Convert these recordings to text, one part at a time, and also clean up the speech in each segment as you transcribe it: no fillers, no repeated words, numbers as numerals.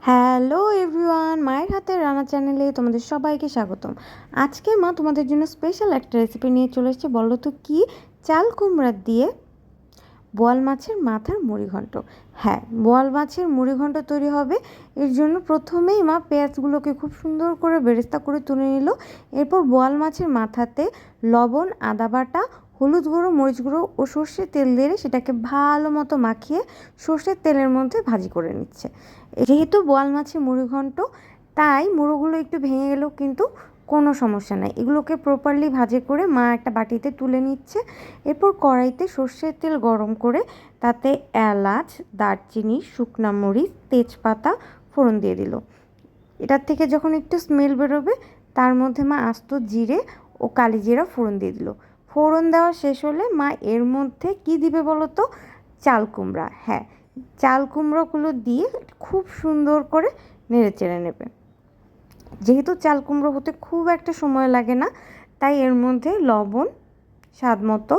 Hello everyone, মায়ের হাতের রান্না চ্যানেলে তোমাদের সবাইকে স্বাগতম। আজকে মা তোমাদের জন্য স্পেশাল একটা রেসিপি নিয়ে চলে এসেছে। বলো তো কি? চাল কুমড়া দিয়ে বোয়াল মাছের মাথার মুড়িঘণ্ট। হ্যাঁ, বোয়াল মাছের মুড়িঘণ্ট তৈরি হবে। এর জন্য প্রথমেই মা পেঁয়াজগুলোকে খুব সুন্দর করে বেরেস্তা করে তুলে নিল। এরপর বোয়াল মাছের মাথাতে লবণ, আদা বাটা, হলুদ গুঁড়ো, মরিচ গুঁড়ো ও সর্ষের তেল দিয়ে সেটাকে ভালো মতো মাখিয়ে সর্ষের তেলের মধ্যে ভাজি করে নিচ্ছে। যেহেতু বোয়াল মাছের মুড়িঘণ্ট, তাই মুড়োগুলো একটু ভেঙে গেলেও কিন্তু কোনো সমস্যা নাই। এগুলোকে প্রপারলি ভাজি করে মা একটা বাটিতে তুলে নিচ্ছে। এরপর কড়াইতে সর্ষের তেল গরম করে তাতে এলাচ, দারচিনি, শুকনা মরিচ, তেজপাতা ফোড়ন দিয়ে দিল। এটার থেকে যখন একটু স্মেল বেরোবে তার মধ্যে মা আস্ত জিরে ও কালি জিরা ফোড়ন দিয়ে দিল। ফোড়ন দেওয়া শেষ হলে মা এর মধ্যে কি দিবে বলো তো? চাল কুমড়া। হ্যাঁ, চাল কুমড়োগুলো দিয়ে খুব সুন্দর করে নেড়ে চেড়ে নেবে। যেহেতু চাল কুমড়ো হতে খুব একটা সময় লাগে না, তাই এর মধ্যে লবণ স্বাদ মতো,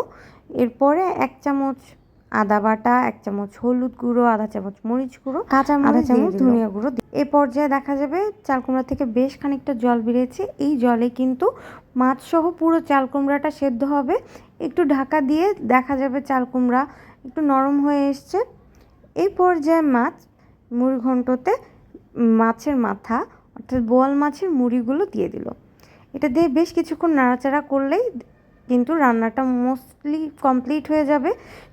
এরপরে 1 চামচ আদা বাটা, 1 চামচ হলুদ গুঁড়ো, আধা চামচ মরিচ গুঁড়ো, আধা চামচ ধনিয়া গুঁড়ো। এ পর্যায়ে দেখা যাবে চাল কুমড়া থেকে বেশ খানিকটা জল বেরিয়েছে। এই জলে কিন্তু মাছ সহ পুরো চাল কুমড়াটা সেদ্ধ হবে। একটু ঢাকা দিয়ে দেখা যাবে চাল কুমড়া একটু নরম হয়ে এসছে। এই পর্যায়ে মুড়িঘণ্টতে মাছের মাথা অর্থাৎ বোয়াল মাছের মুড়িগুলো দিয়ে দিল। এটা দিয়ে বেশ কিছুক্ষণ নাড়াচাড়া করলেই কিন্তু রান্নাটা মোস্টলি কমপ্লিট হয়ে যাবে।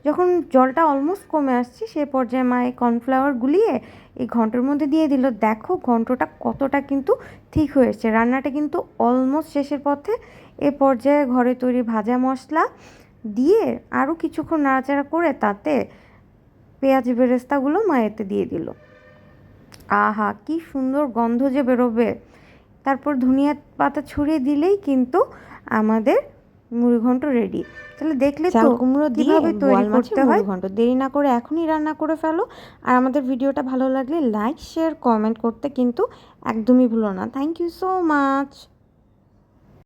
যখন জলটা অলমোস্ট কমে আসছে সে পর্যায়ে মা এই কর্নফ্লাওয়ার গুলিয়ে এই ঘন্টর মধ্যে দিয়ে দিল। দেখো ঘন্টটা কতটা কিন্তু ঠিক হয়ে এসছে। রান্নাটা কিন্তু অলমোস্ট শেষের পথে। এ পর্যায়ে ঘরে তৈরি ভাজা মশলা দিয়ে আরও কিছুক্ষণ নাড়াচাড়া করে তাতে পেঁয়াজ বেরেস্তাগুলো মা এতে দিয়ে দিল। আহা, কি সুন্দর গন্ধ যে বেরোবে! তারপর ধনিয়া পাতা ছড়িয়ে দিলেই কিন্তু আমাদের মুড়িঘণ্ট রেডি। তাহলে দেখলে তো কুমড়ো কিভাবে তৈরি করতে হয়। মুড়িঘণ্ট দেরি না করে এখনই রান্না করে ফেলো। আর আমাদের ভিডিওটা ভালো লাগলে লাইক, শেয়ার, কমেন্ট করতে কিন্তু একদমই ভুলো না। Thank you so much.